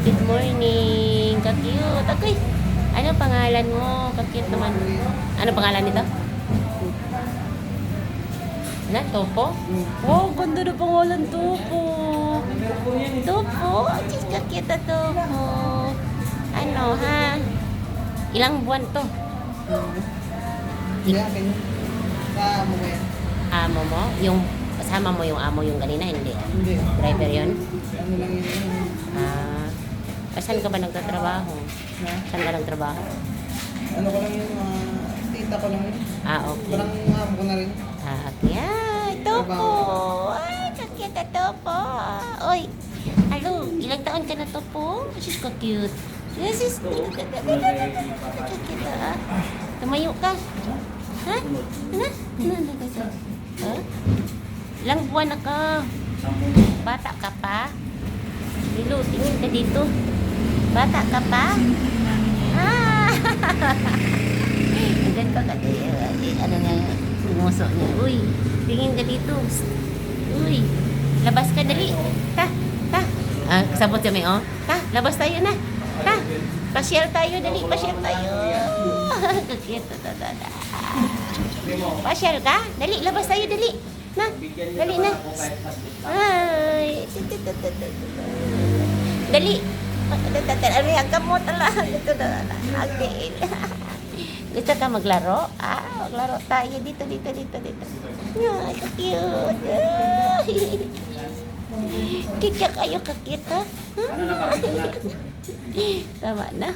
good morning. Ka-cute. Okay. Ano pangalan mo? Ka-cute naman. Ano pangalan nito? Na, Topo? Oh, ganda na pangalan, Topo. Topo. Diyos, ka-cute na Topo. Ano, ha? Ilang buwan to? Hindi, akin. Sa amo ko yan. Amo mo? Yung kasama mo yung amo yung kanina, hindi? Hindi. Driver yun? Ano lang yun. Saan ka ba nagtatrabaho? Na? Saan ka nagtrabaho? Ano ko lang yun, tita ko lang yun. Okay. Parang amo ko na rin. Ay, Topo! Ay, kakit na Topo! Oy, alo, ilang taon ka na Topo? Sis ka cute. Sis, kakit na. Tumayo ka. Ha? Ano ka sa? Ha? Ilang buwan na ka? Bata ka pa? Lilo, tingin ka dito. Bata ka pa? Ah! Andyan ka kasi. Ano nga, umuso niya. Uy, tingin ka dito. Uy, labas ka dali. Ta. Sabot kami, oh. Labas tayo na. Pasyal tayo, dali. Pasyal tayo. Kakito, Pasyal ka? Dali, labas tayo, dali. Na, dali na. Ay. Dali. Ano yung gamot talaga? Ito na. Gusto ka maglaro? Maglaro tayo. Dito. Ay, cute. Kikya kayo kakita. Tama na.